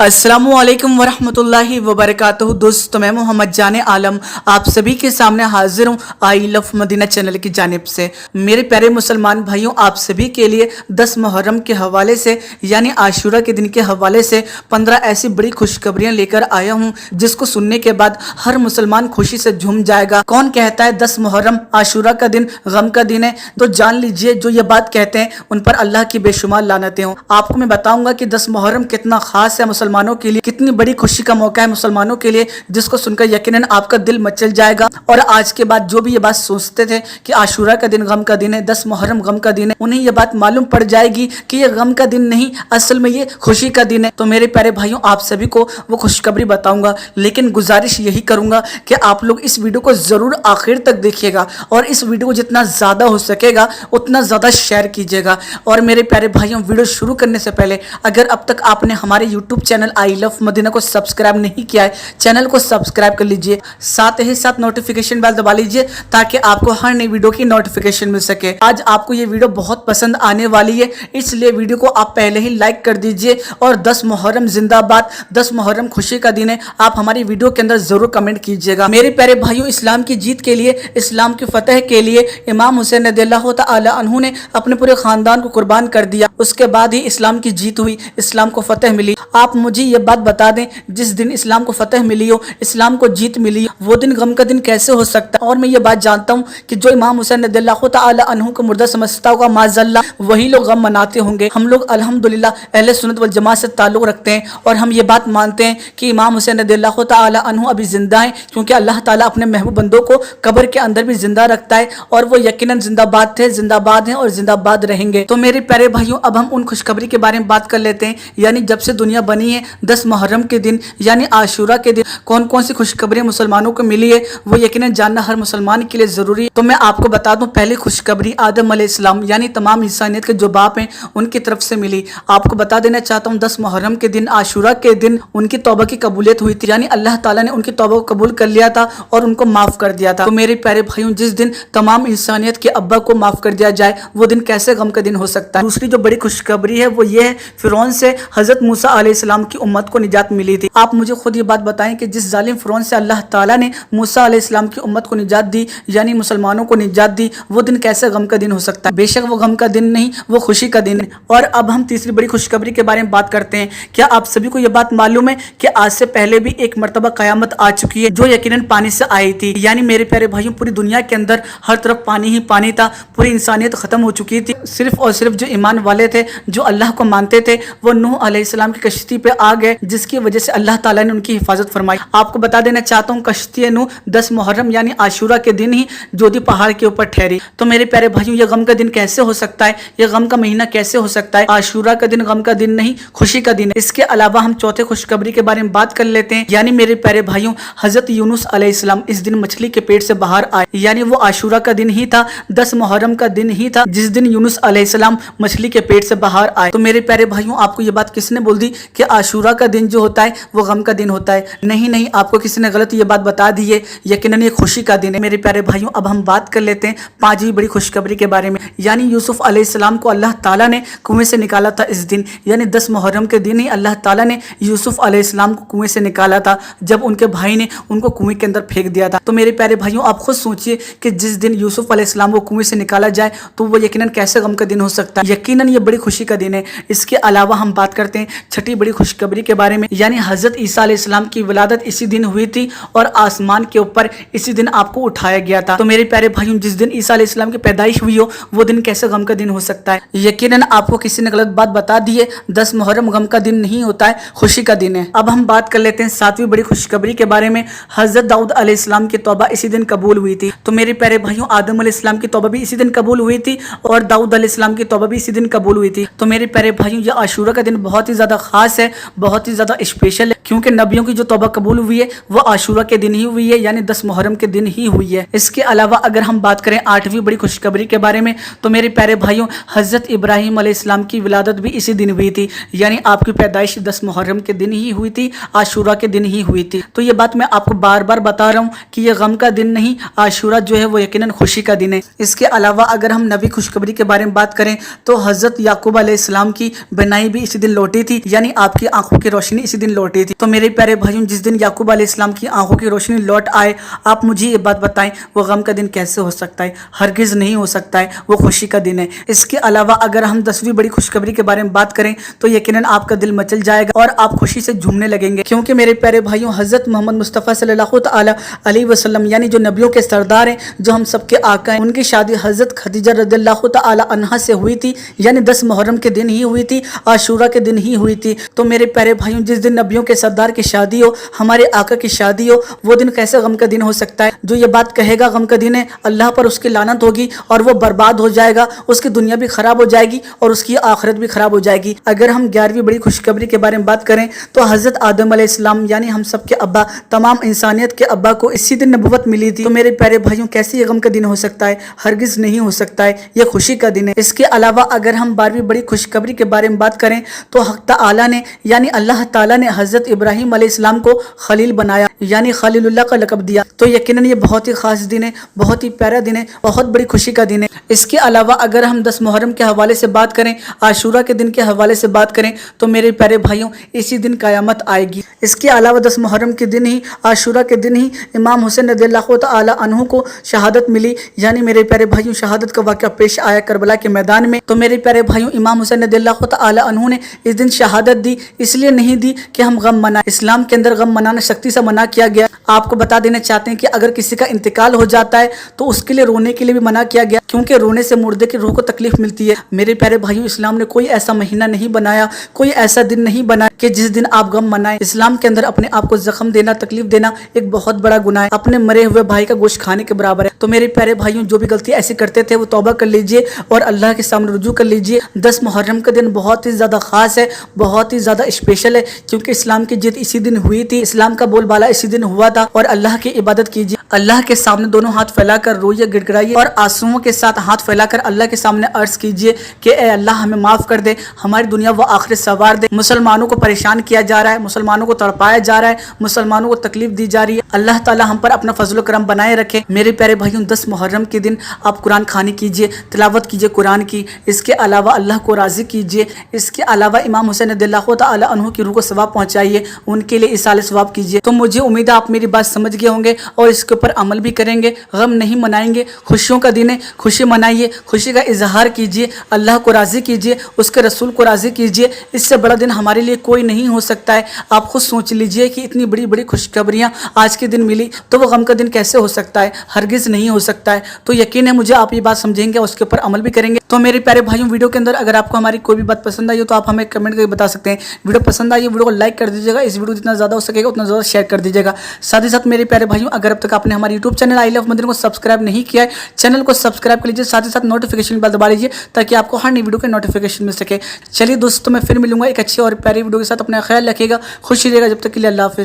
अस्सलामुअलैकुम वरहमतुल्लाहि वबरकातुहू। दोस्तों, मैं मोहम्मद जाने आलम आप सभी के सामने हाजिर हूँ आई लव मदीना चैनल की जानिब से। मेरे प्यारे मुसलमान भाइयों, आप सभी के लिए 10 मुहर्रम के हवाले से यानी आशूरा के दिन के हवाले से 15 ऐसी बड़ी खुशखबरियाँ लेकर आया हूँ जिसको सुनने के बाद हर मुसलमान खुशी से झूम जाएगा। कौन कहता है 10 मुहर्रम आशूरा का दिन गम का दिन है? तो जान लीजिए, जो ये बात कहते हैं उन पर अल्लाह की बेशुमार लानतें हों। आपको मैं बताऊंगा कि 10 मुहर्रम कितना खास है मुसलमानों के लिए, कितनी बड़ी खुशी का मौका है मुसलमानों के लिए, जिसको सुनकर यकीनन आपका दिल मचल जाएगा। और आज के बाद जो भी ये बात सोचते थे कि आशूरा का दिन गम का दिन है, 10 मुहर्रम गम का दिन है, उन्हें ये बात मालूम पड़ जाएगी कि ये गम का दिन नहीं, असल में ये खुशी का दिन है। तो मेरे प्यारे भाइयों, आप सभी को वो खुशखबरी बताऊंगा, लेकिन गुजारिश यही करूंगा कि आप लोग इस वीडियो को जरूर आखिर तक देखिएगा और इस वीडियो को जितना ज्यादा हो सकेगा उतना ज्यादा शेयर कीजिएगा। और मेरे प्यारे भाइयों, वीडियो शुरू करने से पहले अगर अब तक आपने हमारे YouTube channel I love Madina को सब्सक्राइब नहीं किया है, चैनल को सब्सक्राइब कर लीजिए, साथ ही साथ नोटिफिकेशन बेल दबा लीजिए ताकि आपको हर नई वीडियो की नोटिफिकेशन मिल सके। आज आपको ये वीडियो बहुत पसंद आने वाली है, इसलिए वीडियो को आप पहले ही लाइक कर दीजिए। और 10 मुहर्रम जिंदाबाद, 10 मुहर्रम खुशी का दिन है, आप हमारी वीडियो के अंदर जरूर कमेंट कीजिएगा। मेरे प्यारे भाइयों, इस्लाम की जीत के लिए, इस्लाम की फतह के लिए इमाम हुसैन रज़ियल्लाहु तआला अन्हु ने अपने पूरे खानदान को कुर्बान कर दिया। उसके बाद ही इस्लाम की जीत हुई, इस्लाम को फतह मिली। आप मुझे ये बात बता दें, जिस दिन इस्लाम को फतह मिली हो, इस्लाम को जीत मिली हो, वो दिन गम का दिन कैसे हो सकता है? और मैं ये बात जानता हूँ कि जो इमाम हुसैन रज़ियल्लाहु तआला अन्हु को मुर्दा समझता होगा, माज़अल्लाह, वही लोग गम मनाते होंगे। हम लोग अल्हम्दुलिल्लाह अहले सुन्नत वल जमात से ताल्लुक़ रखते हैं और हम ये बात मानते हैं कि इमाम हुसैन रज़ियल्लाहु तआला अन्हु अभी जिंदा हैं, क्योंकि अल्लाह ताला अपने महबूब बंदों को कब्र के अंदर भी जिंदा रखता है और वो यकीनन जिंदाबाद थे, जिंदाबाद हैं और जिंदाबाद रहेंगे। तो मेरे प्यारे भाइयों, अब हम उन खुशखबरी के बारे में बात कर लेते हैं, यानी जब से दुनिया बनी है 10 मुहर्रम के दिन यानी आशूरा के दिन कौन कौन सी खुशखबरी मुसलमानों को मिली है, वो यकीनन जानना हर मुसलमान के लिए जरूरी है। तो मैं आपको बता दूं, पहली खुशखबरी आदम अलैहिस्सलाम यानी तमाम इंसानियत के जो बाप हैं उनकी तरफ से मिली। आपको बता देना चाहता हूँ, 10 मुहर्रम के दिन आशूरा के दिन उनकी तौबा की कबूलियत हुई थी, यानी अल्लाह ताला ने उनकी तौबा को कबूल कर लिया था और उनको माफ कर दिया था। तो मेरे प्यारे भाइयों, जिस दिन तमाम इंसानियत के अब्बा को माफ कर दिया जाए, वो दिन कैसे गम का दिन हो सकता है? दूसरी जो बड़ी खुशखबरी है वो ये है, फिरौन से हजरत मूसा अलैहिस्सलाम की उम्मत को निजात मिली थी। आप मुझे खुद ये बात बताएं कि जिस जालिम फिरौन से अल्लाह ताला ने मूसा अलैहिस्सलाम की उम्मत को निजात दी, यानी मुसलमानों को निजात दी, वो दिन कैसे गम का दिन हो सकता है? बेशक वो गम का दिन नहीं, वो खुशी का दिन है। और अब हम तीसरी बड़ी खुशखबरी के बारे में बात करते हैं। क्या आप सभी को यह बात मालूम है कि आज से पहले भी एक मर्तबा कयामत आ चुकी है, जो यकीनन पानी से आई थी? यानी मेरे प्यारे भाइयों, पूरी दुनिया के अंदर हर तरफ पानी ही पानी था, पूरी इंसानियत खत्म हो चुकी थी। सिर्फ और सिर्फ जो ईमान वाले थे, जो अल्लाह को मानते थे, वो नूह अलैहिस्सलाम की कश्ती पे आ गए, जिसकी वजह से अल्लाह ताला ने उनकी हिफाजत फरमाई। आपको बता देना चाहता हूँ, कश्ती नूह 10 मुहर्रम यानी आशूरा के दिन ही जोधी पहाड़ के ऊपर ठहरी। तो मेरे प्यारे भाइयों, ये गम का दिन कैसे हो सकता है? ये गम का महीना कैसे हो सकता है? आशूरा का दिन गम का दिन नहीं, खुशी का दिन है। इसके अलावा हम चौथे खुशखबरी के बारे में बात कर लेते हैं, यानी मेरे प्यारे भाइयों, हजरत यूनुस अलैहिस्सलाम इस दिन मछली के पेट से बाहर आए, यानी वो आशूरा का दिन ही था, 10 मुहर्रम का दिन ही था जिस दिन यूनुस अलैहिस्सलाम मछली के पेट से बाहर आए। तो मेरे प्यारे भाइयों, आपको ये बात किसने बोल दी कि आशूरा का दिन जो होता है वो गम का दिन होता है? नहीं नहीं, आपको किसी ने गलत ये बात बता दी है, यकीनन ये खुशी का दिन है। मेरे प्यारे भाइयों, अब हम बात कर लेते हैं 5वीं बड़ी खुशखबरी के बारे में, यानी यूसुफ अलैहिस्सलाम को अल्लाह ताला ने कुएं से निकाला था इस दिन, यानी 10 मुहर्रम के दिन ही अल्लाह ताला ने यूसुफ अलैहिस्सलाम को कुएं से निकाला था, जब उनके भाई ने उनको कुएं के अंदर फेंक दिया था। तो मेरे प्यारे भाइयों, आप खुद सोचिए कि जिस दिन यूसुफ अलैहिस्सलाम को कुएं से निकाला जाए तो वो यकीनन कैसे गम का दिन हो सकता है? यकीनन ये बड़ी खुशी का दिन है। इसके अलावा हम बात करते हैं छठी बड़ी खुशखबरी के बारे में, यानी हजरत ईसा अलैहिस्सलाम की विलादत इसी दिन हुई थी और आसमान के ऊपर इसी दिन आपको उठाया गया था। तो मेरे प्यारे भाइयों, जिस दिन ईसा अलैहिस्सलाम की पैदाइश हुई हो, वो दिन कैसे गम का दिन हो सकता है? यकीनन आपको किसी ने गलत बात बता दी है, 10 मुहर्रम गम का दिन नहीं होता है, खुशी का दिन है। अब हम बात कर लेते हैं 7वीं बड़ी खुशखबरी के बारे में, हजरत दाऊद अलैहिस्सलाम की तौबा इसी दिन कबूल हुई थी। तो मेरे प्यारे भाइयों, आदम अलैहिस्सलाम की तौबा भी इसी दिन कबूल हुई थी और दाऊद अलैहिस्सलाम की तौबा भी इसी दिन कबूल हुई थी। तो मेरे प्यारे भाइयों, ये आशूरा का दिन बहुत ही ज्यादा खास है, बहुत ही ज्यादा स्पेशल है, क्योंकि नबियों की जो तौबा कबूल हुई है वो आशूरा के दिन ही हुई है, यानी 10 मुहर्रम के दिन ही हुई है। इसके अलावा अगर हम बात करें 8वीं बड़ी खुशखबरी के बारे में, तो मेरे प्यारे भाइयों, हजरत इब्राहिम अलैहिस्सलाम की विलादत भी इसी दिन हुई थी, यानी आपकी पैदाइश 10 मुहर्रम के दिन ही हुई थी, आशूरा के दिन ही हुई थी। तो ये बात मैं आपको बार बार बता रहा हूँ कि ये गम का दिन नहीं, आशूरा जो है वो यकीनन खुशी का दिन है। इसके अलावा अगर हम नबी खुशखबरी के बारे में बात करें तो हजरत याकूब अलैहिस्सलाम की बनाई भी इसी दिन लौटी थी, यानी आपकी आंखों की रोशनी इसी दिन लौटी थी। तो मेरे प्यारे भाइयों, जिस दिन याकूब अलैहिस्सलाम की आंखों की रोशनी लौट आए, आप मुझे ये बात बताएं, वो गम का दिन कैसे हो सकता है? हरगिज नहीं हो सकता है, वो खुशी का दिन है। इसके अलावा अगर हम 10वीं बड़ी खुशखबरी के बारे में बात करें तो यकीनन आपका दिल मचल जाएगा और आप खुशी से झूमने लगेंगे, क्योंकि मेरे प्यारे भाइयों, हजरत मोहम्मद मुस्तफ़ा सल्लल्लाहु तआला अलैहि वसल्लम यानी जो नबियों के सरदार हैं, जो हम सबके आका हैं, उनकी शादी हजरत खदीजा रज़ियल्लाहु तआला अन्हा से हुई थी, यानी 10 मुहर्रम के दिन ही हुई थी, आशूरा के दिन ही हुई थी। तो मेरे प्यारे भाइयों, जिस दिन नबियों के सरदार की शादी हो, हमारे आका की शादी हो, वो दिन कैसे गम का दिन हो सकता है? जो ये बात कहेगा गम का दिन है, अल्लाह पर उसकी लानत होगी और वो बर्बाद हो जाएगा, उसकी दुनिया भी खराब हो जाएगी और उसकी आखिरत भी खराब हो जाएगी। अगर हम 11वीं बड़ी खुशखबरी के बारे में बात करें तो हजरत आदम अलैहिस्सलाम यानी हम सबके अब्बा, तमाम इंसानियत के अब्बा को इसी दिन नबूवत मिली थी। तो मेरे प्यारे भाइयों, कैसे ये गम का दिन हो सकता है? हरगिज नहीं हो सकता है, ये खुशी का दिन है। इसके अलावा अगर हम 12वीं बड़ी खुशखबरी के बारे में बात करें तो हक ताला ने यानी अल्लाह ताला ने हजरत इब्राहिम अलैहिस्सलाम को खलील बनाया, यानी खलीलुल्लाह का लक़ब दिया। तो यकीनन ये बहुत ही खास दिन है, बहुत ही प्यारा दिन है, बहुत बड़ी खुशी का दिन है। इसके अलावा अगर हम 10 मुहर्रम के हवाले से बात करें, आशूरा के दिन के हवाले से बात करें तो मेरे प्यारे भाइयों, इसी दिन क़यामत आएगी। इसके अलावा 10 मुहर्रम के दिन ही, आशूरा के दिन ही इमाम हुसैन रज़ियल्लाहु तआला अन्हु को शहादत मिली, यानी मेरे प्यारे भाइयों, शहादत का वाक़या पेश आया करबला के मैदान में। तो मेरे प्यारे भाइयों, इमाम हुसैन रज़ियल्लाहु तआला अन्हु ने इस दिन शहादत दी, इसलिए नहीं दी कि हम गम मनाएं। इस्लाम के अंदर गम मनाना सख्ती से मना किया गया। आपको बता देना चाहते हैं कि अगर किसी का इंतकाल हो जाता है तो उसके लिए रोने के लिए भी मना किया गया, क्योंकि रोने से मुर्दे की रूह को तकलीफ मिलती है। मेरे प्यारे भाइयों, इस्लाम ने कोई ऐसा महीना नहीं बनाया, कोई ऐसा दिन नहीं बनाया कि जिस दिन आप गम मनाएं। इस्लाम के अंदर अपने आप को जख्म देना, तकलीफ देना एक बहुत बड़ा गुनाह है, अपने मरे हुए भाई का गोश्त खाने के बराबर है। तो मेरे प्यारे भाइयों, जो भी गलती ऐसी करते थे वो तौबा कर लीजिए और अल्लाह के सामने रुजू कर लीजिए। 10 मुहर्रम का दिन बहुत ही ज़्यादा खास है, बहुत ही ज़्यादा स्पेशल है, क्योंकि इस्लाम की जीत इसी दिन हुई थी, इस्लाम का बोलबाला इसी दिन हुआ था। और अल्लाह की इबादत कीजिए, अल्लाह के सामने दोनों हाथ फैलाकर रोइए, गिड़गिड़ाइए और आंसुओं के साथ हाथ फैलाकर अल्लाह के सामने अर्ज कीजिए कि ए अल्लाह, हमें माफ़ कर दे, हमारी दुनिया व आखिरत संवार दे। मुसलमानों को परेशान किया जा रहा है, मुसलमानों को तड़पाया जा रहा है, मुसलमानों को तकलीफ दी जा रही है। अल्लाह ताला हम पर अपना फजल करम बनाए रखे। मेरे प्यारे भाइयों, 10 मुहर्रम के दिन आप कुरान खानी कीजिए, तिलावत कीजिए कुरान की। इसके अलावा अल्लाह को राज़ी कीजिए। इसके अलावा इमाम हुसैन रज़ियल्लाहु तआला अन्हु की रूह को सवाब पहुँचाइए, उनके लिए इसाले सवाब कीजिए। तो मुझे उम्मीद है आप मेरी बात समझ गए होंगे और इसके ऊपर अमल भी करेंगे। गम नहीं मनाएंगे, खुशियों का दिन है, खुशी मनाइए, खुशी का इजहार कीजिए, अल्लाह को राज़ी कीजिए, उसके रसूल को राज़ी कीजिए। इससे बड़ा दिन हमारे लिए कोई नहीं हो सकता है। आप खुद सोच लीजिए कि इतनी बड़ी बड़ी खुशखबरियाँ आज के दिन मिली, तो वो गम का दिन कैसे हो सकता है? हरगिज़ नहीं हो सकता है। तो यकीन है मुझे आप ये बात समझेंगे और उसके ऊपर अमल भी करेंगे। तो मेरे प्यारे भाइयों, वीडियो के अंदर अगर आपको हमारी कोई भी बात पसंद आई हो तो आप हमें कमेंट करके बता सकते हैं। वीडियो पसंद आई, वीडियो को लाइक कर दीजिएगा, इस वीडियो जितना ज़्यादा हो सकेगा उतना ज़्यादा शेयर कर दीजिएगा। साथ ही साथ मेरे प्यारे भाइयों, अगर अब तक आपने हमारे YouTube channel I love Madina को सब्सक्राइब नहीं किया है, चैनल को सब्सक्राइब कर लीजिए, साथ ही साथ नोटिफिकेशन बेल दबा लीजिए ताकि आपको हर नई वीडियो के नोटिफिकेशन मिल सके। चलिए दोस्तों, मैं फिर मिलूंगा एक अच्छी और प्यारी वीडियो के साथ। अपना ख्याल रखिएगा, खुश रहिएगा, जब तक के लिए अल्लाह हाफिज़।